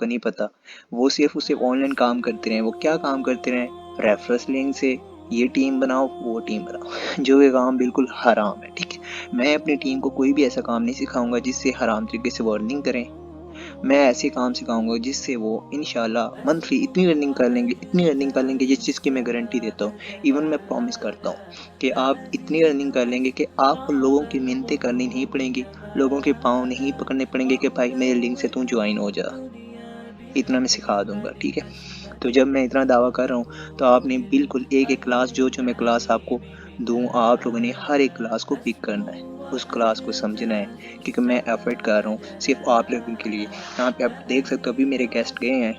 आपको नहीं पता। वो सिर्फ ऑनलाइन काम करते रहें। वो क्या काम करते रहें? रेफरेंस लिंक से ये टीम बनाओ, वो टीम बनाओ जो ये काम बिल्कुल हराम है, ठीक है। मैं अपनी टीम को कोई भी ऐसा काम नहीं सिखाऊंगा जिससे हराम तरीके से वो अर्निंग करें। मैं ऐसे काम सिखाऊंगा जिससे वो इंशाल्लाह मंथली इतनी रनिंग कर लेंगे, इतनी रनिंग कर लेंगे, जिस चीज़ की मैं गारंटी देता हूँ। इवन मैं प्रॉमिस करता हूँ कि आप इतनी रनिंग कर लेंगे कि आपको लोगों की मिन्नतें करनी नहीं पड़ेंगी, लोगों के पाँव नहीं पकड़ने पड़ेंगे कि भाई मेरे लिंक से तू ज्वाइन हो जा। इतना मैं सिखा दूंगा, ठीक है। तो जब मैं इतना दावा कर रहा हूँ तो आपने बिल्कुल एक एक क्लास, जो मैं क्लास आपको दूँ, आप लोगों ने हर एक क्लास को पिक करना है, उस क्लास को समझना है, क्योंकि मैं एफर्ट कर रहा हूँ सिर्फ आप लोगों के लिए। यहाँ पे आप देख सकते हो अभी मेरे गेस्ट गए हैं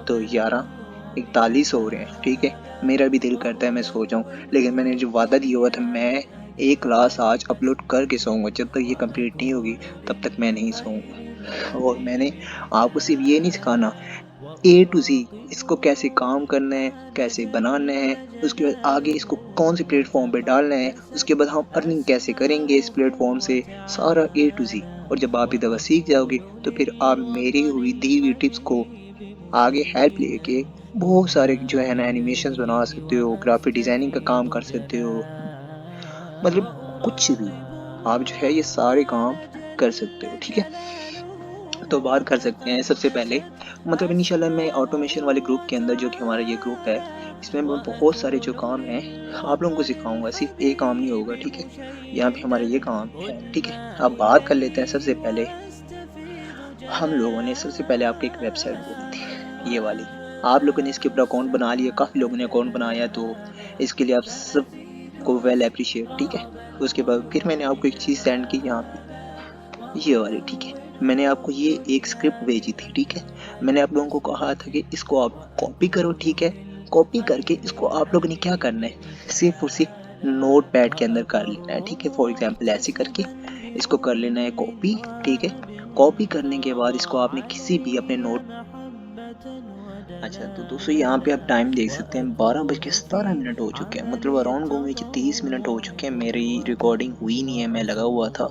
तो 11:41 हो रहे हैं, ठीक है। मेरा भी दिल करता है मैं सो जाऊँ, लेकिन मैंने जो वादा दिया हुआ था, मैं एक क्लास आज अपलोड करके सोऊंगा। जब तक ये कंप्लीट नहीं होगी तब तक मैं नहीं सोऊंगा। और मैंने आपको सिर्फ ये नहीं सिखाना, ए टू जी इसको कैसे काम करना है, कैसे बनाना है, उसके बाद आगे इसको कौन से प्लेटफॉर्म पे डालना है, उसके बाद हम अर्निंग कैसे करेंगे इस प्लेटफॉर्म से, सारा ए टू जी। और जब आप ये दवा सीख जाओगे तो फिर आप मेरी हुई दी हुई टिप्स को आगे हेल्प लेके बहुत सारे जो है ना एनिमेशंस बना सकते हो, ग्राफिक डिजाइनिंग का काम कर सकते हो, मतलब कुछ भी आप जो है ये सारे काम कर सकते हो, ठीक है। तो बात कर सकते हैं सबसे पहले, मतलब इंशाल्लाह मैं ऑटोमेशन वाले ग्रुप के अंदर, जो कि हमारा ये ग्रुप है, इसमें मैं बहुत सारे जो काम हैं आप लोगों को सिखाऊंगा। सिर्फ एक काम नहीं होगा, ठीक है। यहाँ पे हमारे ये काम है, ठीक है। अब बात कर लेते हैं। सबसे पहले हम लोगों ने सबसे पहले आपको एक वेबसाइट बोली थी, ये वाली। आप लोगों ने इसके ऊपर अकाउंट बना लिया, काफ़ी लोगों ने अकाउंट बनाया, तो इसके लिए आप सबको वेल अप्रिशिएट, ठीक है। उसके बाद फिर मैंने आपको एक चीज़ सेंड की यहाँ पे, ये वाली, ठीक है। मैंने आपको ये एक स्क्रिप्ट भेजी थी, ठीक है। मैंने आप लोगों को कहा था कि इसको आप कॉपी करो, ठीक है। कॉपी करके इसको आप लोगों ने क्या करना है, सिर्फ और सिर्फ नोट पैड के अंदर कर लेना है, ठीक है। फॉर एग्जाम्पल ऐसे करके इसको कर लेना है कॉपी, ठीक है। कॉपी करने के बाद इसको आपने किसी भी अपने नोट, अच्छा तो दोस्तों यहाँ पे आप टाइम देख सकते हैं, 12:17 हो चुके हैं, मतलब अराउंड घूमने 30 मिनट हो चुके हैं। मेरी रिकॉर्डिंग हुई नहीं है, मैं लगा हुआ था,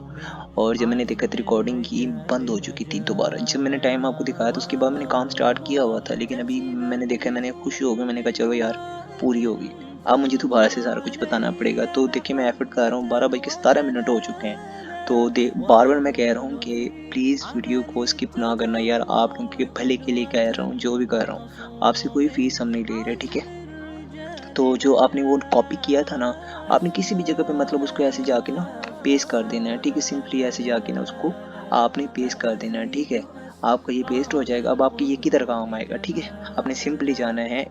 और जब मैंने देखा तो रिकॉर्डिंग की बंद हो चुकी थी दोबारा। जब मैंने टाइम आपको दिखाया तो उसके बाद मैंने काम स्टार्ट किया हुआ था, लेकिन अभी मैंने देखा, मैंने खुशी हो गई, मैंने कहा चलो यार पूरी होगी। अब मुझे दोबारा से सारा कुछ बताना पड़ेगा। तो देखिए मैं एफर्ट कर रहा हूँ, 12:17 हो चुके हैं। तो बार बार मैं कह रहा हूँ कि प्लीज़ वीडियो को स्किप ना करना यार, आप लोगों के भले के लिए कह रहा हूँ, जो भी कर रहा हूँ, आपसे कोई फीस हम नहीं ले रहे, ठीक है। तो जो आपने वो कॉपी किया था ना, आपने किसी भी जगह पे मतलब उसको ऐसे जाके ना पेस्ट कर देना है, ठीक है। सिंपली ऐसे जाके ना उसको आपने पेस्ट कर देना है, ठीक है। आपका ये पेस्ट हो जाएगा। अब आपके ये किधर काम आएगा, ठीक है। आपने सिंपली जाना है,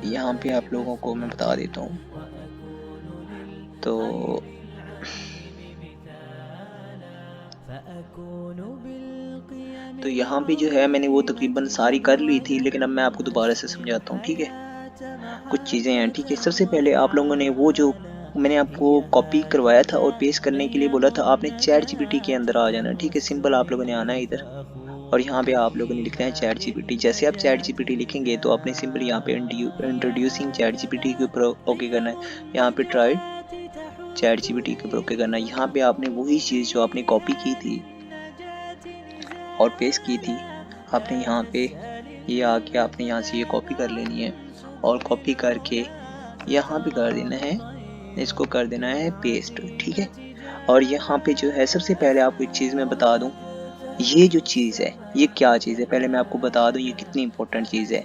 यहाँ पे आप लोगों को मैं बता देता हूँ। तो यहाँ पे जो है मैंने वो तकरीबन सारी कर ली थी, लेकिन अब मैं आपको दोबारा से समझाता हूँ, ठीक है। कुछ चीज़ें हैं, ठीक है। सबसे पहले आप लोगों ने वो जो मैंने आपको कॉपी करवाया था और पेस्ट करने के लिए बोला था, आपने चैट जीपीटी के अंदर आ जाना, ठीक है। सिंपल आप लोगों ने आना है इधर, और यहाँ पे आप लोगों ने लिखना है चैट जीपीटी। जैसे आप चैट जीपीटी लिखेंगे तो आपने सिंपल यहाँ पे इंट्रोड्यूसिंग चैट जीपीटी के ऊपर ओके करना है। यहाँ पे ट्राई चैट जीपीटी के ऊपर ओके करना है। यहाँ पे आपने वही चीज़ जो आपने कॉपी की थी और पेस्ट की थी, आपने यहाँ पे ये आके आपने यहाँ से ये कॉपी कर लेनी है, और कॉपी करके यहाँ पे कर देना है, इसको कर देना है पेस्ट, ठीक है। और यहाँ पे जो है सबसे पहले आपको एक चीज़ मैं बता दूँ, ये जो चीज़ है ये क्या चीज़ है, पहले मैं आपको बता दूँ ये कितनी इंपॉर्टेंट चीज़ है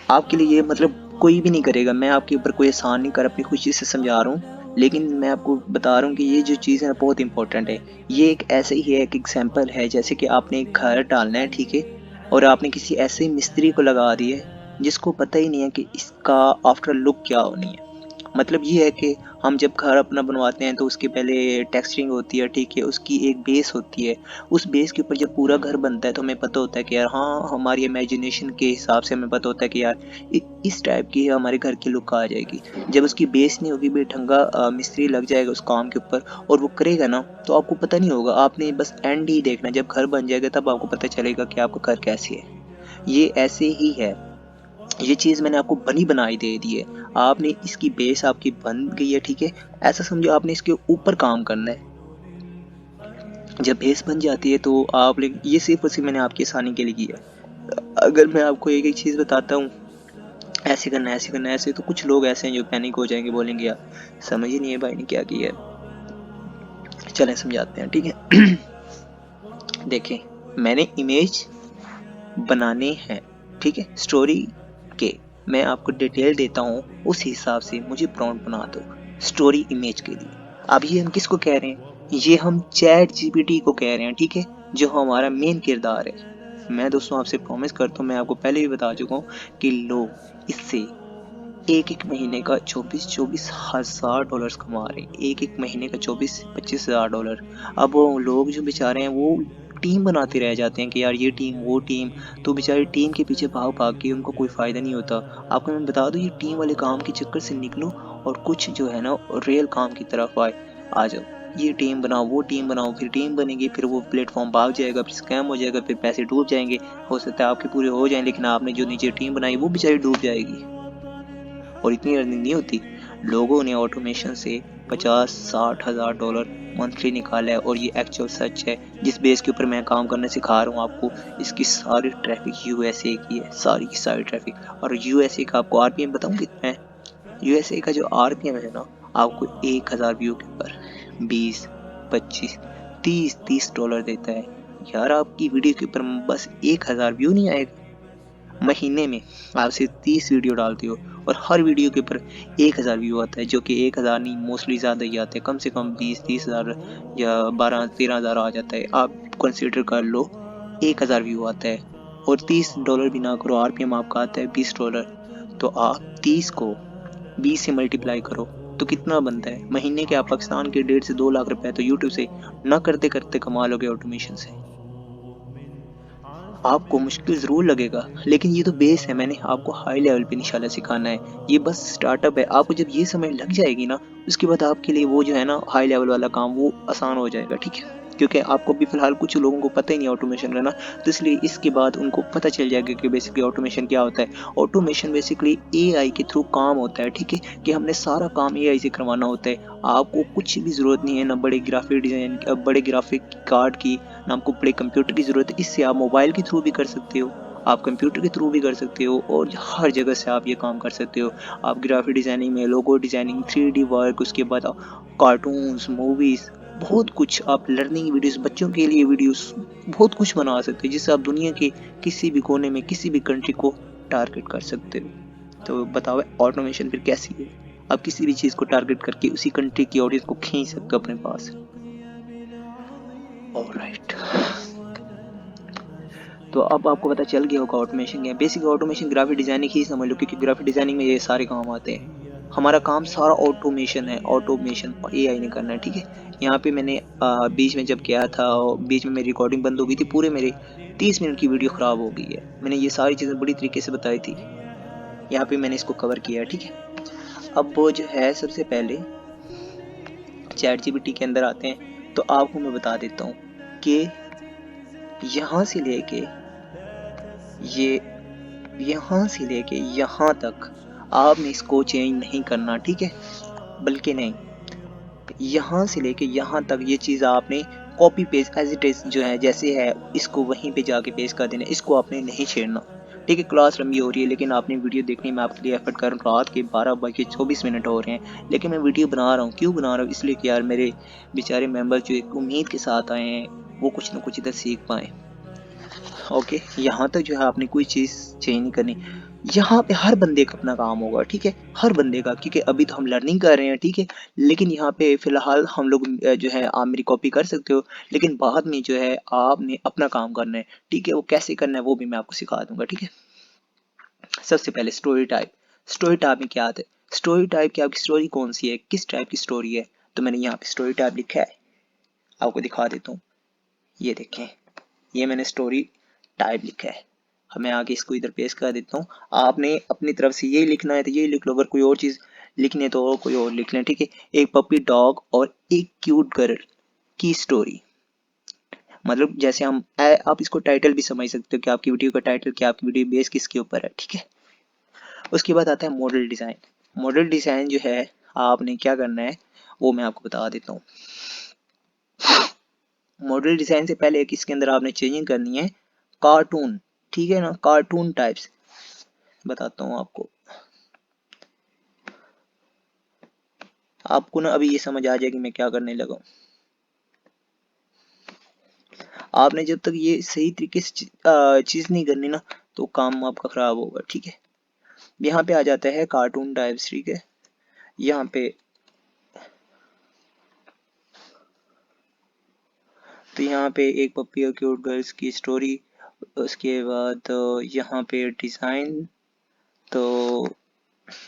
आपके लिए। ये मतलब कोई भी नहीं करेगा, मैं आपके ऊपर कोई एहसान नहीं कर, अपनी खुशी से समझा रहा हूँ, लेकिन मैं आपको बता रहा हूँ कि ये जो चीज़ है बहुत इंपॉर्टेंट है। ये एक ऐसे ही है, एक एग्जाम्पल है, जैसे कि आपने एक घर डालना है, ठीक है। और आपने किसी ऐसे मिस्त्री को लगा दिया है जिसको पता ही नहीं है कि इसका आफ्टर लुक क्या होनी है। मतलब ये है कि हम जब घर अपना बनवाते हैं तो उसके पहले टेक्सचरिंग होती है, ठीक है। उसकी एक बेस होती है, उस बेस के ऊपर जब पूरा घर बनता है तो हमें पता होता है कि यार हाँ, हमारी इमेजिनेशन के हिसाब से हमें पता होता है कि यार इस टाइप की हमारे घर की लुक आ जाएगी। जब उसकी बेस नहीं होगी, बेढंगा मिस्त्री लग जाएगा उस काम के ऊपर और वो करेगा ना, तो आपको पता नहीं होगा, आपने बस एंड ही देखना। जब घर बन जाएगा तब आपको पता चलेगा कि आपका घर कैसे है। ये ऐसे ही है, ये चीज़ मैंने आपको बनी बनाई दे दी है, आपने इसकी बेस आपकी बन गई है, ठीक है। ऐसा समझो आपने इसके ऊपर काम करना है। जब बेस बन जाती है तो आप ये सिर्फ और सिर्फ मैंने आपकी आसानी के लिए किया है। अगर मैं आपको एक एक चीज़ बताता हूँ ऐसे करना है ऐसे करना है ऐसे, तो कुछ लोग ऐसे हैं जो पैनिक हो जाएंगे, बोलेंगे यार समझ ही नहीं है भाई ने क्या किया है। चलें समझाते हैं, ठीक है। देखें, मैंने इमेज बनाने हैं, ठीक है, स्टोरी के। मैं आपको डिटेल देता हूँ, उस हिसाब से मुझे प्रॉम्प्ट बना दो स्टोरी इमेज के लिए। अब ये हम किसको कह रहे हैं? ये हम चैट जीपीटी को कह रहे हैं, ठीक है, जो हमारा मेन किरदार है। मैं दोस्तों आपसे प्रॉमिस करता हूँ, मैं आपको पहले भी बता चुका हूँ कि लोग इससे एक एक महीने का 24,000 कमा रहे हैं। एक एक महीने का 24-25 हज़ार डॉलर। अब वो लोग जो बेचारे हैं वो टीम बनाते रह जाते हैं कि यार ये टीम वो टीम, तो बेचारे टीम के पीछे भाग भाग के उनको कोई फायदा नहीं होता। आपको मैं बता दूं, ये टीम वाले काम के चक्कर से निकलो और कुछ जो है ना रियल काम की तरफ आ जाओ। ये टीम बनाओ वो टीम बनाओ, फिर टीम बनेगी, फिर वो प्लेटफॉर्म भाग जाएगा, फिर स्कैम हो जाएगा, फिर पैसे डूब जाएंगे। हो सकता है आपके पूरे हो जाएं, लेकिन आपने जो नीचे टीम बनाई वो बेचारी डूब जाएगी। और इतनी अर्निंग नहीं होती। लोगों ने ऑटोमेशन से 50-60 हज़ार डॉलर मंथली निकाला है, और ये एक्चुअल सच है। जिस बेस के ऊपर मैं काम करना सिखा रहा हूँ आपको, इसकी सारी ट्रैफिक यूएसए की है, सारी की सारी ट्रैफिक। और यूएसए का आपको आरपीएम बताऊँ कितना है? यूएसए का जो आरपीएम है ना, आपको 1,000 व्यू के ऊपर 20, 25, 30 डॉलर देता है। यार आपकी वीडियो के ऊपर बस 1,000 व्यू नहीं आएगा महीने में? आप सिर्फ 30 वीडियो डालते हो और हर वीडियो के ऊपर 1,000 व्यू आता है, जो कि 1,000 नहीं, मोस्टली ज़्यादा ही आते हैं, कम से कम 20-30 हज़ार या 12-13 हज़ार आ जाता है। आप कंसिडर कर लो 1,000 व्यू आता है, और $30 भी ना करो, आरपीएम आपका आता है $20। तो आप 30 को 20 से मल्टीप्लाई करो तो कितना बनता है महीने के? आप पाकिस्तान के 1.5 से 2 लाख रुपए तो यूट्यूब से न करते करते कमा लोगे ऑटोमेशन से। आपको मुश्किल ज़रूर लगेगा, लेकिन ये तो बेस है, मैंने आपको हाई लेवल पे इंशाल्लाह सिखाना है। ये बस स्टार्टअप है। आपको जब ये समझ लग जाएगी ना, उसके बाद आपके लिए वो जो है ना हाई लेवल वाला काम वो आसान हो जाएगा, ठीक है। क्योंकि आपको भी फिलहाल कुछ लोगों को पता ही नहीं ऑटोमेशन का ना, तो इसलिए इसके बाद उनको पता चल जाएगा कि बेसिकली ऑटोमेशन क्या होता है। ऑटोमेशन बेसिकली एआई के थ्रू काम होता है, ठीक है, कि हमने सारा काम एआई से करवाना होता है। आपको कुछ भी ज़रूरत नहीं है, ना बड़े ग्राफिक डिज़ाइन, बड़े ग्राफिक कार्ड की, ना आपको बड़े कंप्यूटर की ज़रूरत है। इससे आप मोबाइल के थ्रू भी कर सकते हो, आप कंप्यूटर के थ्रू भी कर सकते हो, और हर जगह से आप ये काम कर सकते हो। आप ग्राफिक डिज़ाइनिंग में लोगो डिज़ाइनिंग, 3D वर्क, उसके बाद कार्टून्स, मूवीज़, बहुत कुछ, आप लर्निंग वीडियोस, बच्चों के लिए वीडियोस, बहुत कुछ बना सकते हो, जिससे आप दुनिया के किसी भी कोने में किसी भी कंट्री को टारगेट कर सकते हो। तो बताओ ऑटोमेशन फिर कैसी है? आप किसी भी चीज़ को टारगेट करके उसी कंट्री की ऑडियंस को खींच सकते हो अपने पास। ऑलराइट, तो अब आपको पता चल गया होगा ऑटोमेशन क्या है। बेसिक ऑटोमेशन ग्राफिक डिजाइनिंग ही समझ लो, क्योंकि ग्राफिक डिजाइनिंग में ये सारे काम आते हैं। हमारा काम सारा ऑटोमेशन है, ऑटोमेशन एआई ने करना है, ठीक है। यहाँ पे मैंने बीच में जब किया था, बीच में मेरी रिकॉर्डिंग बंद हो गई थी, पूरे मेरे 30 मिनट की वीडियो खराब हो गई है। मैंने ये सारी चीज़ें बड़ी तरीके से बताई थी, यहाँ पे मैंने इसको कवर किया है, ठीक है। अब वो जो है, सबसे पहले चैट जीपीटी के अंदर आते हैं, तो आपको मैं बता देता हूँ कि यहाँ से लेके ये यहाँ से लेके यहाँ तक आपने इसको चेंज नहीं करना, ठीक है। बल्कि नहीं, यहाँ से लेके यहाँ तक ये चीज़ आपने copy paste as it is जो है जैसे है, इसको वहीं पे जाके पेस्ट कर देना, इसको आपने नहीं छेड़ना, ठीक है। क्लास लंबी हो रही है, लेकिन आपने वीडियो देखनी, मैं आपके लिए एफर्ट कर रहा हूँ। रात के 12 बज के 24 मिनट हो रहे हैं, लेकिन मैं वीडियो बना रहा हूँ। क्यों बना रहा हूँ? इसलिए कि यार मेरे बेचारे मेंबर जो एक उम्मीद के साथ आए हैं, वो कुछ ना कुछ इधर सीख पाएँ। ओके, यहाँ तक जो है आपने कोई चीज़ चेंज नहीं करनी। यहाँ पे हर बंदे का अपना काम होगा, ठीक है, हर बंदे का, क्योंकि अभी तो हम लर्निंग कर रहे हैं, ठीक है। लेकिन यहाँ पे फिलहाल हम लोग जो है, आप मेरी कॉपी कर सकते हो, लेकिन बाद में जो है आपने अपना काम करना है, ठीक है। वो कैसे करना है वो भी मैं आपको सिखा दूंगा, ठीक है। सबसे पहले स्टोरी टाइप। स्टोरी टाइप में क्या आता है? स्टोरी टाइप की आपकी स्टोरी कौन सी है, किस टाइप की स्टोरी है? तो मैंने यहाँ पे स्टोरी टाइप लिखा है, आपको दिखा देता हूँ। ये देखें, ये मैंने स्टोरी टाइप लिखा है। मैं आगे इसको इधर पेस्ट कर देता हूँ। आपने अपनी तरफ से यही लिखना है तो यही लिख लो, अगर कोई और चीज़ लिखनी है तो और कोई और लिख लें, ठीक है। एक पपी डॉग और एक क्यूट गर्ल की स्टोरी, मतलब जैसे हम आप इसको टाइटल भी समझ सकते हो कि आपकी वीडियो का टाइटल क्या, आपकी वीडियो बेस किसके ऊपर है, ठीक है। उसके बाद आता है मॉडल डिज़ाइन। मॉडल डिज़ाइन जो है, आपने क्या करना है वो मैं आपको बता देता हूँ। मॉडल डिजाइन से पहले एक इसके अंदर आपने चेंजिंग करनी है कार्टून, ठीक है ना, कार्टून टाइप्स। बताता हूँ आपको, आपको ना अभी ये समझ आ जाएगी मैं क्या करने लगा हूँ। आपने जब तक ये सही तरीके से चीज नहीं करनी ना तो काम आपका खराब होगा, ठीक है। यहाँ पे आ जाता है कार्टून टाइप्स, ठीक है। यहाँ पे तो यहाँ पे एक पप्पी और क्यूट गर्ल्स की स्टोरी, उसके बाद यहाँ पे डिज़ाइन, तो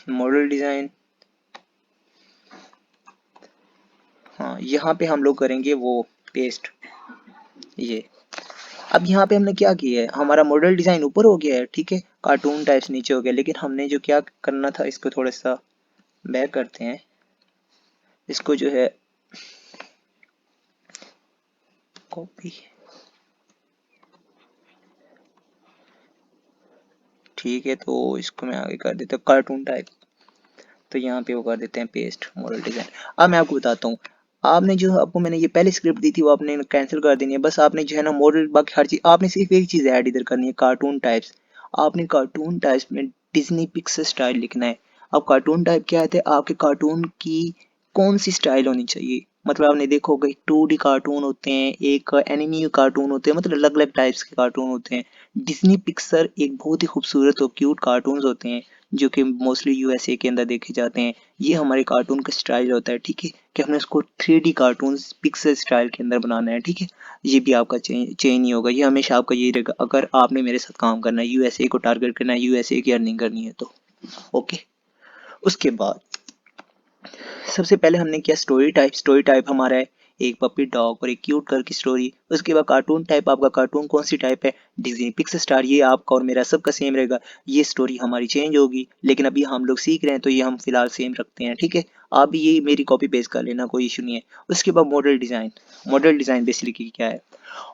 मॉडल डिज़ाइन, हाँ यहाँ पे हम लोग करेंगे वो पेस्ट। ये अब यहाँ पे हमने क्या किया है, हमारा मॉडल डिज़ाइन ऊपर हो गया है, ठीक है, कार्टून टाइप्स नीचे हो गया, लेकिन हमने जो क्या करना था इसको थोड़ा सा बैक करते हैं, इसको जो है कॉपी, ठीक है, तो इसको मैं आगे कर देता हूँ कार्टून टाइप, तो यहाँ पे वो कर देते हैं पेस्ट मॉडल डिज़ाइन। अब मैं आपको बताता हूँ, आपने जो आपको मैंने ये पहले स्क्रिप्ट दी थी वो आपने कैंसिल कर देनी है, बस आपने जो है ना मॉडल बाकी हर चीज आपने सिर्फ एक चीज ऐड इधर करनी है, कार्टून टाइप्स। आपने कार्टून टाइप्स में डिज्नी पिक्सल स्टाइल लिखना है। अब कार्टून टाइप क्या है, आपके कार्टून की कौन सी स्टाइल होनी चाहिए, मतलब आपने देखो कि 2D कार्टून होते हैं, एक एनिमी कार्टून होते हैं, मतलब अलग अलग टाइप्स के कार्टून होते हैं। डिज्नी पिक्सर एक बहुत ही खूबसूरत और क्यूट कार्टून होते हैं जो कि मोस्टली यूएसए के अंदर देखे जाते हैं। ये हमारे कार्टून का स्टाइल होता है, ठीक है, कि हमने उसको 3D कार्टून पिक्सल स्टाइल के अंदर बनाना है, ठीक है। ये भी आपका चेंज नहीं होगा, ये हमेशा आपका ये रहेगा अगर आपने मेरे साथ काम करना है, यूएसए को टारगेट करना है, यूएसए की अर्निंग करनी है तो। ओके, उसके बाद सबसे पहले हमने किया स्टोरी टाइप। स्टोरी टाइप हमारा है एक पपी डॉग और एक क्यूट गर्ल की स्टोरी। उसके बाद कार्टून टाइप, आपका कार्टून कौन सी टाइप है, डिज्नी पिक्सल स्टार, ये आपका और मेरा सबका सेम रहेगा। ये स्टोरी हमारी चेंज होगी लेकिन अभी हम लोग सीख रहे हैं तो ये हम फिलहाल सेम रखते हैं, ठीक है। आप भी ये मेरी कॉपी पेस्ट कर लेना, कोई इशू नहीं है। उसके बाद model design. Model design basically क्या है,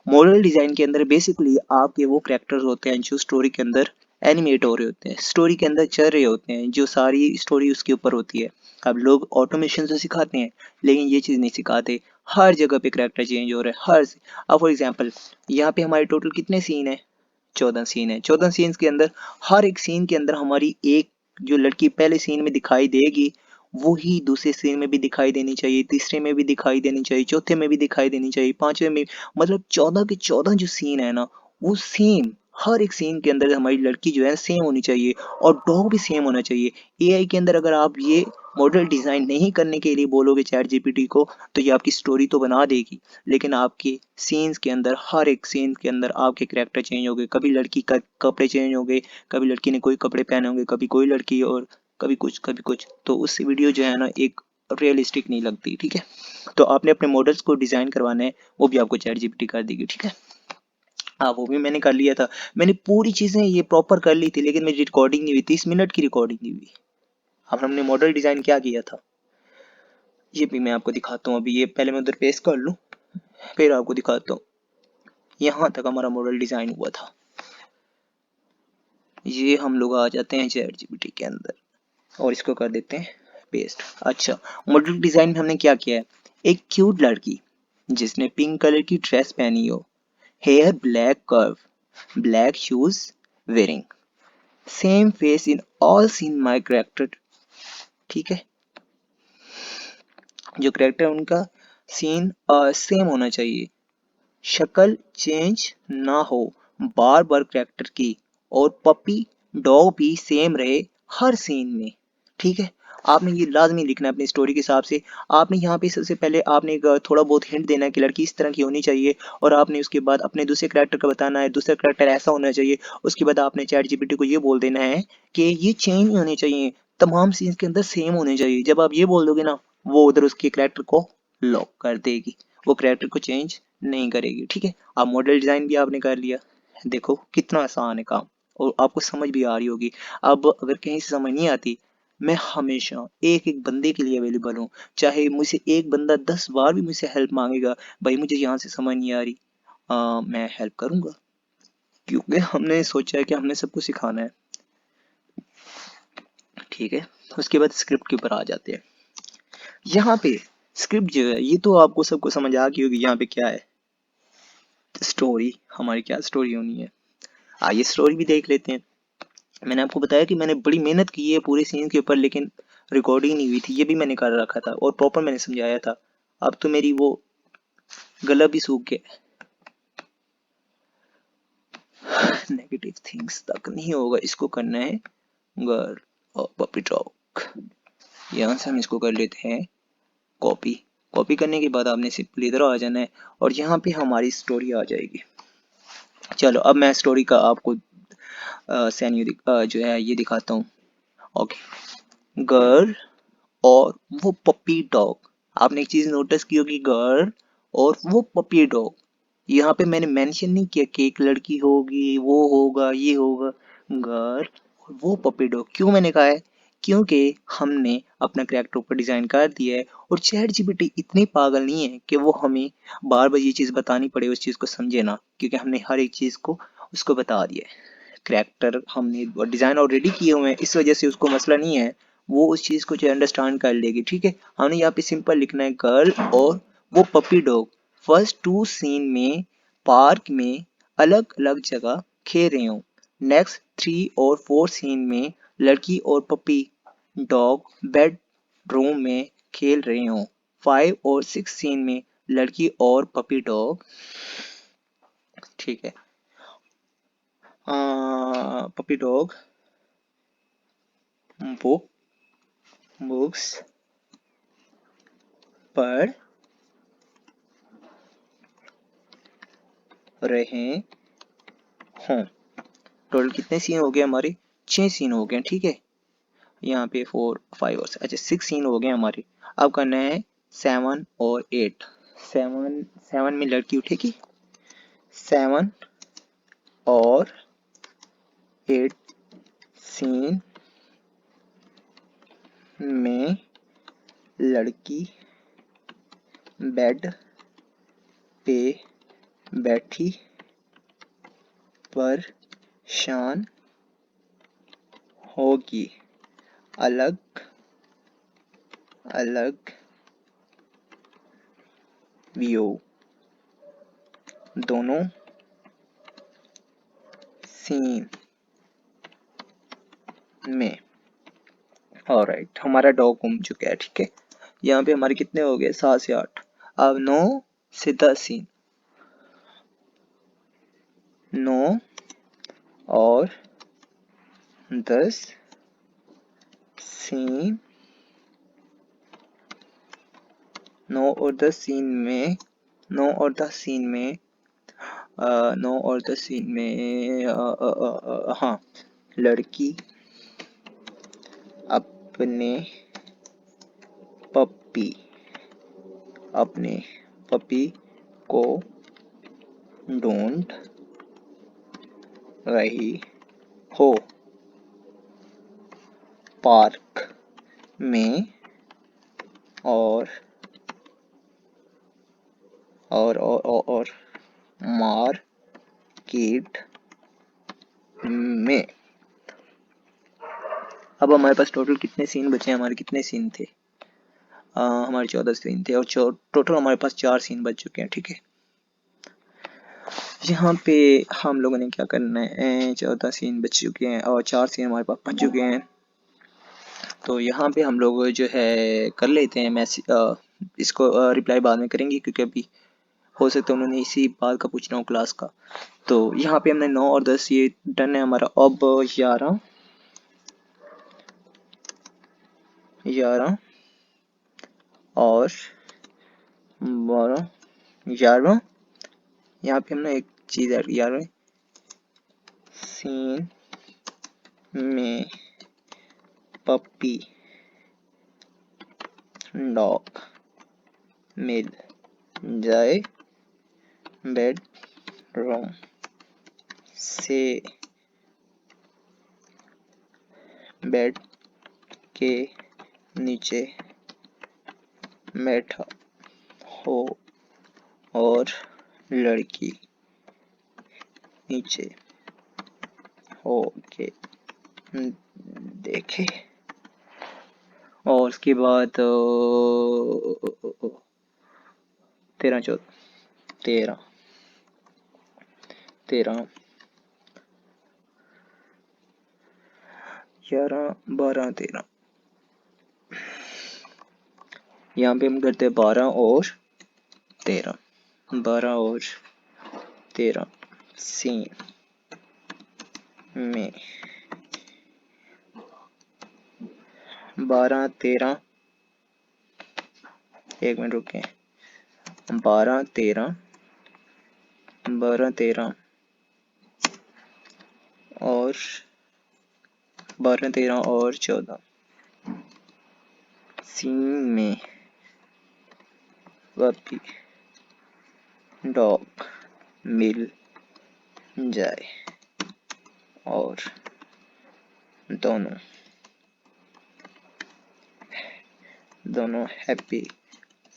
मॉडल डिजाइन के अंदर बेसिकली आपके वो कैरेक्टर्स होते हैं जो स्टोरी के अंदर एनिमेट हो रहे होते हैं, स्टोरी के अंदर चल रहे होते हैं, जो सारी स्टोरी उसके ऊपर होती है। अब लोग ऑटोमेशन तो सिखाते हैं लेकिन ये चीज़ नहीं सिखाते, हर जगह पे कैरेक्टर चेंज हो रहा है हर। अब फॉर एग्जांपल यहाँ पे हमारे टोटल कितने सीन है, 14 सीन है। 14 सीन्स के अंदर हर एक सीन के अंदर हमारी एक जो लड़की पहले सीन में दिखाई देगी वो ही दूसरे सीन में भी दिखाई देनी चाहिए, तीसरे में भी दिखाई देनी चाहिए, चौथे में भी दिखाई देनी चाहिए, पांचवे में, मतलब 14 के 14 जो सीन है ना वो सेम, हर एक सीन के अंदर हमारी लड़की जो है सेम होनी चाहिए और डॉग भी सेम होना चाहिए। एआई के अंदर अगर आप ये मॉडल डिजाइन नहीं करने के लिए बोलोगे चैट जीपीटी को तो ये आपकी स्टोरी तो बना देगी लेकिन आपके सीन्स के अंदर हर एक सीन के अंदर आपके कैरेक्टर चेंज हो गए, कभी लड़की का कपड़े चेंज हो गए, कभी लड़की ने कोई कपड़े पहने होंगे, कभी कोई लड़की और कभी कुछ कभी कुछ, तो उससे वीडियो जो है ना एक रियलिस्टिक नहीं लगती, ठीक है। तो आपने अपने मॉडल्स को डिजाइन करवाना है वो भी आपको चैट जीपीटी कर देगी, ठीक है। हाँ वो भी मैंने कर लिया था, मैंने पूरी चीजें ये प्रॉपर कर ली थी लेकिन मेरी रिकॉर्डिंग नहीं हुई, 30 मिनट की रिकॉर्डिंग नहीं हुई। अब हमने मॉडल डिजाइन क्या किया था ये भी मैं आपको दिखाता हूँ, अभी ये पहले मैं उधर पेस्ट कर लूँ फिर आपको दिखाता हूँ। यहाँ तक हमारा मॉडल डिजाइन हुआ था, ये हम लोग आ जाते हैं चैट जीपीटी के अंदर और इसको कर देते हैं पेस्ट। अच्छा, मॉडल डिजाइन में हमने क्या किया है, एक क्यूट लड़की जिसने पिंक कलर की ड्रेस पहनी हो, hair black curve, black shoes wearing, same face in all scene my character, ठीक है। जो करेक्टर उनका सीन सेम होना चाहिए, शक्ल चेंज ना हो बार बार करेक्टर की, और पपी डॉग भी सेम रहे हर सीन में, ठीक है। आपने ये लाजमी लिखना है अपनी स्टोरी के हिसाब से। आपने यहाँ पे सबसे पहले आपने एक थोड़ा बहुत हिंट देना है कि लड़की इस तरह की होनी चाहिए और आपने उसके बाद अपने दूसरे करेक्टर का बताना है, दूसरा करेक्टर ऐसा होना चाहिए। उसके बाद आपने चैट जीपीटी को ये बोल देना है कि ये चेंज नहीं होने चाहिए, तमाम सीन्स के अंदर सेम होने चाहिए। जब आप ये बोल दोगे ना वो उधर उसके करेक्टर को लॉक कर देगी, वो करेक्टर को चेंज नहीं करेगी, ठीक है। अब मॉडल डिजाइन भी आपने कर लिया, देखो कितना आसान है काम और आपको समझ भी आ रही होगी। अब अगर कहीं से समझ नहीं आती मैं हमेशा एक एक बंदे के लिए अवेलेबल हूँ, चाहे मुझसे एक बंदा 10 बार भी मुझसे हेल्प मांगेगा, भाई मुझे यहाँ से समझ नहीं आ रही, मैं हेल्प करूंगा क्योंकि हमने सोचा है कि हमने सबको सिखाना है, ठीक है। उसके बाद स्क्रिप्ट के ऊपर आ जाते हैं। यहाँ पे स्क्रिप्ट जो है ये तो आपको सबको समझ आ गई होगी, यहाँ पे क्या है, स्टोरी हमारी क्या स्टोरी होनी है, आइए स्टोरी भी देख लेते हैं। मैंने आपको बताया कि मैंने बड़ी मेहनत की है पूरे सीन के ऊपर, लेकिन रिकॉर्डिंग नहीं हुई थी, ये भी मैंने कर रखा था और प्रॉपर मैंने समझाया था। अब तो मेरी वो गला भी सूख गया। नेगेटिव थिंग्स तक नहीं होगा, इसको करना है गर्ल और पपी टॉक। यहाँ से हम इसको कर लेते हैं कॉपी। कॉपी करने के बाद आपने सिंपली इधर आ जाना है और यहाँ पे हमारी स्टोरी आ जाएगी। चलो अब मैं स्टोरी का आपको सैन्यू जो है ये दिखाता हूँ। ओके, गर्ल और वो पपी डॉग। आपने एक चीज नोटिस की होगी, गर्ल और वो पपी डॉग। यहाँ पे मैंने मेंशन नहीं किया कि एक लड़की होगी, वो होगा, ये होगा। गर्ल और वो पपी डॉग क्यों मैंने कहा है? क्योंकि हमने अपना कैरेक्टर ऊपर डिजाइन कर दिया है और चैट जीपीटी इतनी पागल नहीं है कि वो हमें बार बार ये चीज बतानी पड़े, उस चीज को समझे ना, क्योंकि हमने हर एक चीज को उसको बता दिया है। कैरेक्टर हमने डिजाइन ऑलरेडी किए हुए हैं, इस वजह से उसको मसला नहीं है, वो उस चीज को जो अंडरस्टैंड कर लेगी। ठीक है, हमने यहाँ पे सिंपल लिखना है गर्ल और वो puppy dog first two scene में पार्क में अलग अलग जगह खेल रहे हो। नेक्स्ट थ्री और फोर सीन में लड़की और पपी डॉग बेडरूम में खेल रहे हो। फाइव और सिक्स सीन में लड़की और पपी डॉग, ठीक है, पपी डॉग बुक बुक्स पढ़ रहे हों। टोटल कितने सीन हो गए हमारे? 6 सीन हो गए, ठीक है। यहाँ पे 4 5 और अच्छा 6 सीन हो गए हमारे। अब करना है 7 और 8। 7 में लड़की उठेगी, 7 और 8 सीन में लड़की बेड पे बैठी परेशान होगी। अलग अलग व्यू दोनों सीन में। ऑलराइट, हमारा डॉग घूम चुका है, ठीक है। यहाँ पे हमारे कितने हो गए? 7 से 8। अब 9 से 10 सीन। 9 और 10 सीन, 9 और 10 सीन में 9 और 10 सीन में 9 और 10 सीन में हाँ, लड़की अपने पपी अपने पपी को ढूंढ रही हो पार्क में और और मार्केट में। अब हमारे पास टोटल कितने सीन बचे हैं? हमारे कितने सीन थे? हमारे 14 सीन थे और टोटल हमारे पास 4 सीन बच चुके हैं, ठीक है। यहाँ पे हम लोगों ने क्या करना है, 14 सीन बच चुके हैं और 4 सीन हमारे पास बच चुके हैं। तो यहाँ पे हम लोग जो है कर लेते हैं मैसेज, इसको रिप्लाई बाद में करेंगे क्योंकि अभी हो सकता है उन्होंने इसी बात का पूछना हो क्लास का। तो यहाँ पे हमने 9 और 10 ये डन है हमारा। अब 11 और 12 11 यहाँ पे हमने एक चीज ऐड, 11 सीन में पपी डॉग मिल जाए बेडरूम से बेड के नीचे बैठा हो और लड़की नीचे हो के देखे। और उसके बाद 13 14 13 13 11 12 13। यहाँ पे हम करते हैं 12 और 13, 12 और 13 सीन में 12 13, एक मिनट रुके, 12 13 12 13 और 12 13 और 14 सीन में पपी डॉग मिल जाए और दोनों हैप्पी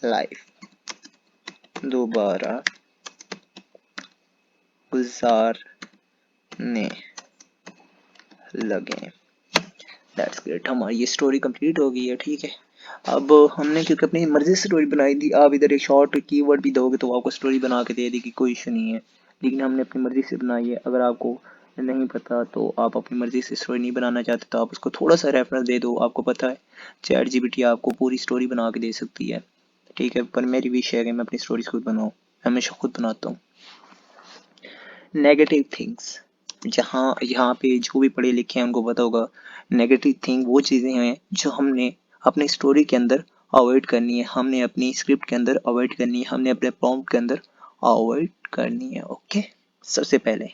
लाइफ दोबारा गुजारने लगे। दैट्स ग्रेट, हमारी ये स्टोरी कंप्लीट हो गई है। ठीक है, अब हमने क्योंकि अपनी मर्जी से स्टोरी बनाई थी, आप इधर एक शॉर्ट कीवर्ड भी दोगे तो आपको स्टोरी बना के दे देगी, कोई इशू नहीं है, लेकिन हमने अपनी मर्जी से बनाई है। अगर आपको नहीं पता तो आप अपनी मर्जी से स्टोरी नहीं बनाना चाहते तो आप उसको थोड़ा सा रेफरेंस दे दो। आपको पता है चैट जीपीटी आपको पूरी स्टोरी बना के दे सकती है। ठीक है, पर मेरी विश है कि मैं अपनी स्टोरीज खुद बनाऊँ, हमेशा खुद बनाता हूँ। नेगेटिव थिंग्स, जहाँ यहाँ पे जो भी पढ़े लिखे हैं उनको पता होगा, नेगेटिव थिंग वो चीज़ें हैं जो हमने अपनी स्टोरी के अंदर अवॉइड करनी है, हमने अपनी स्क्रिप्ट के अंदर अवॉइड करनी है, हमने अपने प्रॉम्प्ट के अंदर अवॉइड करनी है। ओके, सबसे पहले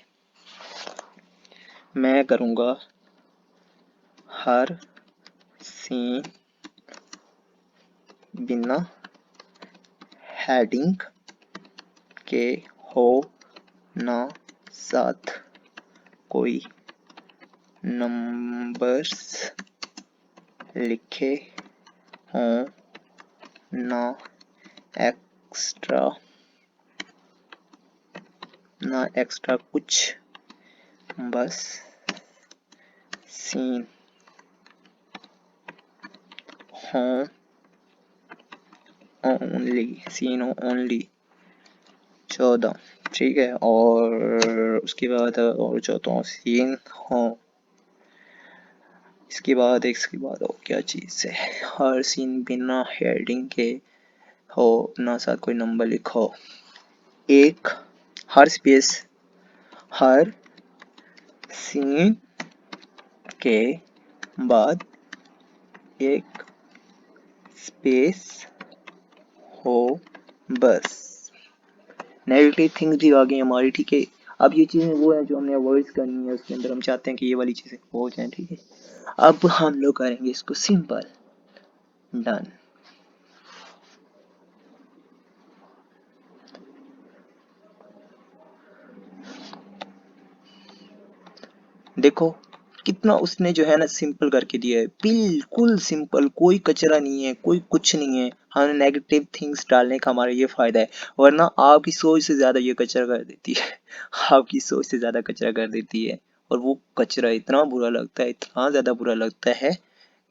मैं करूँगा हर सीन बिना हेडिंग के हो ना साथ कोई नंबर्स लिखे हों ना एक्स्ट्रा कुछ, बस सीन हो ओनली 14। ठीक है, और उसके बाद और 14 सीन हो, इसके बाद और क्या चीज़ है, हर सीन बिना हेडिंग के हो ना साथ कोई नंबर लिखो, एक हर सीन के बाद एक स्पेस हो बस। नेगेटिव थिंग्स भी आ गई हमारी। ठीक है, अब ये चीज़ें वो है जो हमने अवॉइड करनी है, उसके अंदर हम चाहते हैं कि ये वाली चीज़ें हो जाएं। ठीक है, अब हम लोग करेंगे इसको सिंपल। डन। देखो कितना उसने जो है ना सिंपल करके दिया है, बिल्कुल सिंपल, कोई कचरा नहीं है, कोई कुछ नहीं है। हमें नेगेटिव थिंग्स डालने का हमारा ये फायदा है, वरना आपकी सोच से ज्यादा ये कचरा कर देती है आपकी सोच से ज्यादा कचरा कर देती है, और वो कचरा इतना बुरा लगता है, इतना ज्यादा बुरा लगता है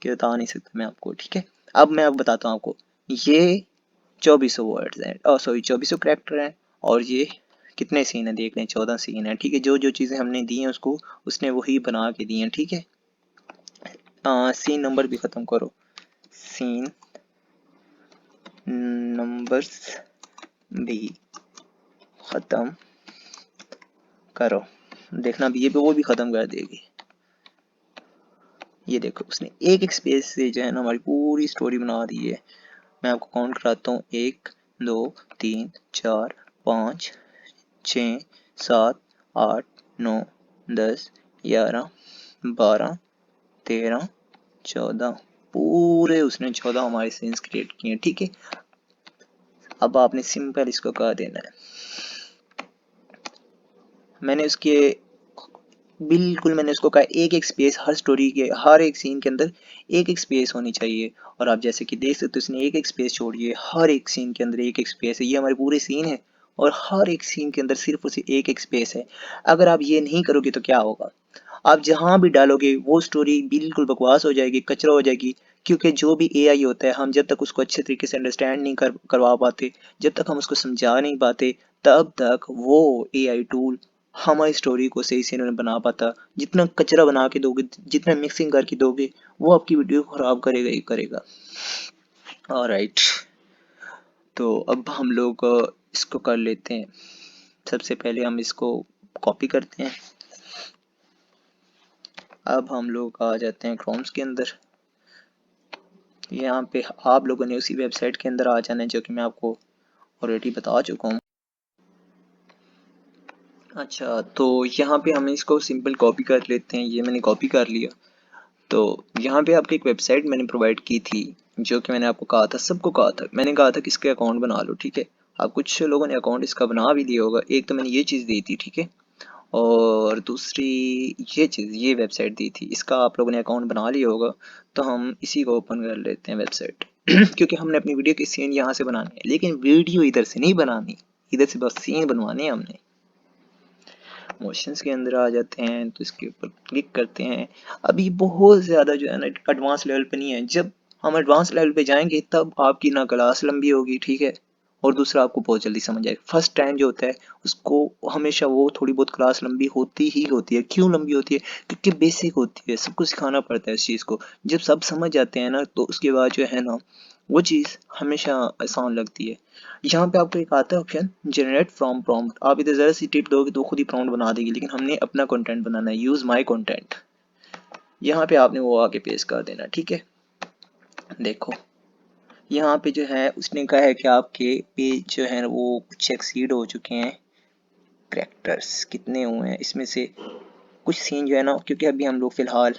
कि बता नहीं सकता मैं आपको। ठीक है, अब मैं बताता हूँ आपको, ये 2400 वर्ड्स हैं, सॉरी 2400 कैरेक्टर हैं, और ये कितने सीन है देख लें, 14 सीन है। ठीक है, जो जो चीज़ें हमने दी हैं उसको उसने वही बना के दी हैं। ठीक है, सीन नंबर भी ख़त्म करो, सीन नंबर्स भी ख़त्म करो, देखना भी ये वो भी ख़त्म कर देगी। ये देखो उसने एक एक स्पेस से जो है ना हमारी पूरी स्टोरी बना दी है। मैं आपको काउंट कराता हूँ, 1 2 3 4 5 6 7 8 9 10 11 12 13 14, पूरे उसने 14 हमारे सीन्स क्रिएट किए हैं। ठीक है, अब आपने सिंपल इसको कह देना है, मैंने उसको कहा एक एक स्पेस, हर स्टोरी के हर एक सीन के अंदर एक एक स्पेस होनी चाहिए, और आप जैसे कि देख सकते हो उसने एक एक स्पेस छोड़ी है, हर एक सीन के अंदर एक एक स्पेस है। ये हमारे पूरे सीन है और हर एक सीन के अंदर सिर्फ उसे एक एक स्पेस है। अगर आप ये नहीं करोगे तो क्या होगा, आप जहां भी डालोगे वो स्टोरी बिल्कुल बकवास हो जाएगी, कचरा हो जाएगी, क्योंकि जो भी एआई होता है हम जब तक उसको अच्छे तरीके से अंडरस्टैंड नहीं करवा पाते, जब तक हम उसको समझा नहीं पाते, तब तक वो एआई टूल हमारी स्टोरी को सही से नहीं बना पाता। जितना कचरा बना के दोगे, जितना मिक्सिंग करके दोगे, वो आपकी वीडियो को खराब करेगा ही करेगा। ऑलराइट, तो अब हम लोग इसको कर लेते हैं। सबसे पहले हम इसको कॉपी करते हैं। अब हम लोग आ जाते हैं क्रोम्स के अंदर। यहाँ पे आप लोगों ने उसी वेबसाइट के अंदर आ जाना है जो कि मैं आपको ऑलरेडी बता चुका हूँ। अच्छा, तो यहाँ पे हम इसको सिंपल कॉपी कर लेते हैं। ये मैंने कॉपी कर लिया। तो यहाँ पे आपको एक वेबसाइट मैंने प्रोवाइड की थी, जो कि मैंने आपको कहा था, सबको कहा था, मैंने कहा था कि इसके अकाउंट बना लो, ठीक है। अब कुछ लोगों ने अकाउंट इसका बना भी लिया होगा। एक तो मैंने ये चीज़ दी थी, ठीक है, और दूसरी ये चीज़, ये वेबसाइट दी थी, इसका आप लोगों ने अकाउंट बना लिया होगा। तो हम इसी को ओपन कर लेते हैं वेबसाइट क्योंकि हमने अपनी वीडियो की सीन यहाँ से बनानी है, लेकिन वीडियो इधर से नहीं बनानी, इधर से बस सीन बनवाने हैं हमने। मोशंस के अंदर आ जाते हैं, तो इसके ऊपर क्लिक करते हैं। अभी बहुत ज़्यादा जो है ना एडवांस लेवल पे नहीं है। जब हम एडवांस लेवल पे जाएंगे तब आपकी ना क्लास लंबी होगी, ठीक है, और दूसरा आपको बहुत जल्दी समझ आएगा। फर्स्ट टाइम जो होता है उसको हमेशा वो थोड़ी बहुत क्लास लंबी होती ही होती है। क्यों लंबी होती है? क्योंकि बेसिक होती है, सबको सिखाना पड़ता है इस चीज़ को। जब सब समझ जाते हैं ना, तो उसके बाद जो है ना वो चीज़ हमेशा आसान लगती है। यहाँ पे आपको एक आता है ऑप्शन जनरेट फ्रॉम प्रॉम्प्ट। आप इधर जरा सी टिप दोगे तो खुद ही प्रॉम्प्ट बना देगी, लेकिन हमने अपना कंटेंट बनाना है। यूज माय कंटेंट, यहाँ पे आपने वो आके पेस्ट कर देना, ठीक है। देखो यहाँ पे जो है उसने कहा है कि आपके पेज जो है वो कुछ एक्सीड हो चुके हैं। कैरेक्टर्स कितने हुए हैं इसमें से, कुछ सीन जो है ना, क्योंकि अभी हम लोग फिलहाल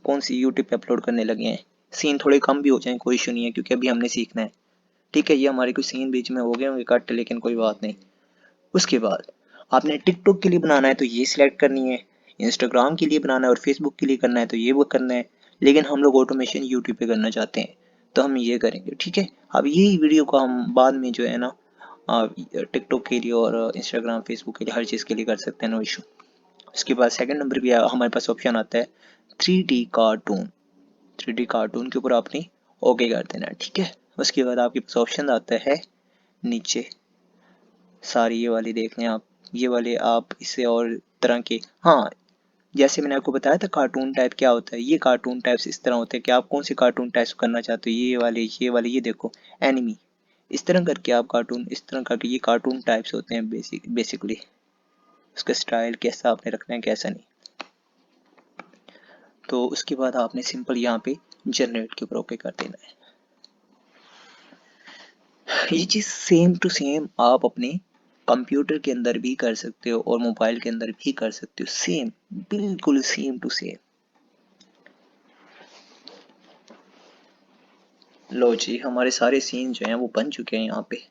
कौन सी यूट्यूब पे अपलोड करने लगे हैं, सीन थोड़े कम भी हो जाए कोई इशू नहीं है, क्योंकि अभी हमने सीखना है, ठीक है। ये हमारे कुछ सीन बीच में हो गए होंगे कट, लेकिन कोई बात नहीं। उसके बाद आपने टिकटॉक के लिए बनाना है तो ये सिलेक्ट करनी है, इंस्टाग्राम के लिए बनाना है और फेसबुक के लिए करना है तो ये वो करना है, लेकिन हम लोग ऑटोमेशन यूट्यूब पे करना चाहते हैं तो हम ये करेंगे, ठीक है। अब यही वीडियो को हम बाद में जो है ना टिकटॉक के लिए और इंस्टाग्राम फेसबुक के लिए हर चीज़ के लिए कर सकते हैं, नो इशू। उसके बाद सेकंड नंबर पे हमारे पास ऑप्शन आता है 3D कार्टून। 3D कार्टून के ऊपर आपने ओके कर देना है, ठीक है। उसके बाद आपके पास ऑप्शन आता है नीचे, सारी ये वाली देख लें आप, ये वाले आप इसे और तरह के, हाँ, जैसे मैंने आपको बताया था कार्टून टाइप क्या होता है, ये कार्टून टाइप्स इस तरह होते हैं कि आप कौन से कार्टून टाइप्स करना चाहते हो। ये वाले ये देखो, एनिमी, इस तरह करके आप कार्टून, इस तरह करके ये कार्टून टाइप्स होते हैं बेसिकली। उसका स्टाइल कैसा आपने रखना है कैसा नहीं। तो उसके बाद आपने सिंपल यहाँ पे जनरेट के ऊपर ओके कर देना है। ये चीज़ सेम टू सेम आप अपने कंप्यूटर के अंदर भी कर सकते हो और मोबाइल के अंदर भी कर सकते हो, सेम, बिल्कुल सेम टू सेम। लो जी, हमारे सारे सीन जो हैं वो बन चुके हैं यहाँ पे।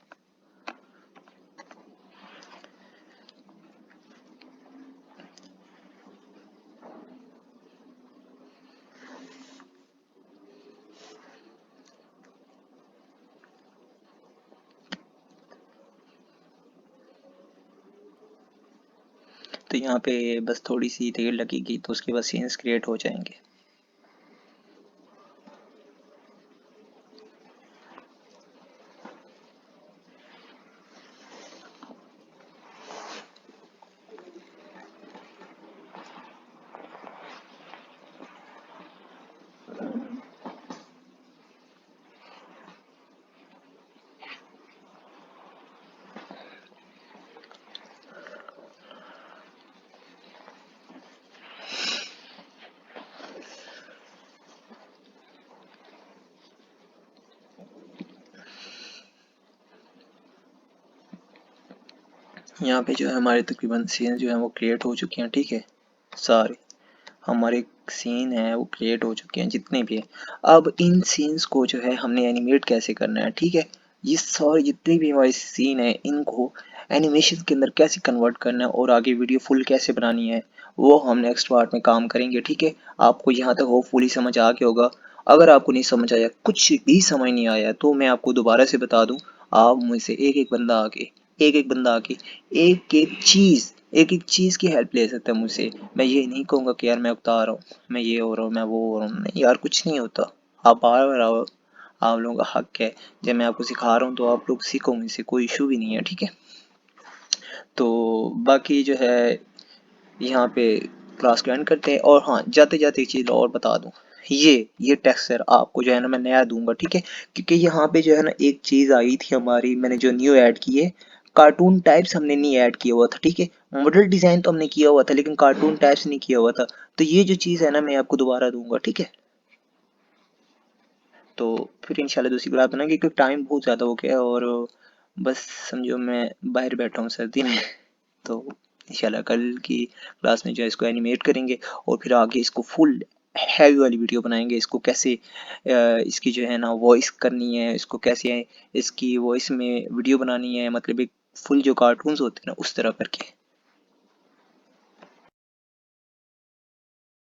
तो यहाँ पे बस थोड़ी सी देर लगेगी तो उसके बाद सीन्स क्रिएट हो जाएंगे। यहाँ पे जो है हमारे तकरीबन सीन जो है वो क्रिएट हो चुके हैं, ठीक है। सारे हमारे सीन है वो क्रिएट हो चुके हैं जितने भी हैं। अब इन सीन्स को जो है हमने एनिमेट कैसे करना है, ठीक है। ये सारे जितने भी हमारे सीन है इनको एनिमेशन के अंदर कैसे कन्वर्ट करना है और आगे वीडियो फुल कैसे बनानी है, वो हम नेक्स्ट पार्ट में काम करेंगे, ठीक है। आपको यहाँ तक होपफुली समझ आ गया होगा। अगर आपको नहीं समझ आया, कुछ भी समझ नहीं आया, तो मैं आपको दोबारा से बता दूं, आप मुझसे एक एक बंदा आके एक एक चीज़ की हेल्प ले सकता है मुझसे। मैं ये नहीं कहूँगा कि यार मैं उगता रहा हूँ, मैं ये हो रहा हूँ, मैं वो हो रहा हूँ, नहीं यार, कुछ नहीं होता। आप बार बार आओ, आप लोगों का हक है। जब मैं आपको सिखा रहा हूँ तो आप लोग सीखो मुझसे, कोई इशू भी नहीं है, ठीक है। तो बाकी जो है यहाँ पे क्लास को एंड करते हैं। और हाँ, जाते जाते एक चीज़ और बता दूँ, ये टेक्सचर आपको जो है ना मैं नया दूंगा, ठीक है, क्योंकि यहाँ पे जो है ना एक चीज़ आई थी हमारी, मैंने जो न्यू ऐड की है, कार्टून टाइप्स हमने नहीं ऐड किया हुआ था, ठीक है। मॉडल डिज़ाइन तो हमने किया हुआ था लेकिन कार्टून टाइप्स नहीं किया हुआ था। तो ये जो चीज़ है ना मैं आपको दोबारा दूंगा, ठीक है। तो फिर इंशाल्लाह दूसरी क्लास बनाएंगे, क्योंकि टाइम बहुत ज़्यादा हो गया है और बस समझो मैं बाहर बैठा हूँ सर्दी में। तो इंशाल्लाह कल की क्लास में जो है इसको एनिमेट करेंगे और फिर आगे इसको फुल हैवी वाली वीडियो बनाएंगे। इसको कैसे इसकी जो है ना वॉइस करनी है, इसको कैसे इसकी वॉइस में वीडियो बनानी है, मतलब एक फुल जो कार्टून्स होते हैं ना उस तरह करके।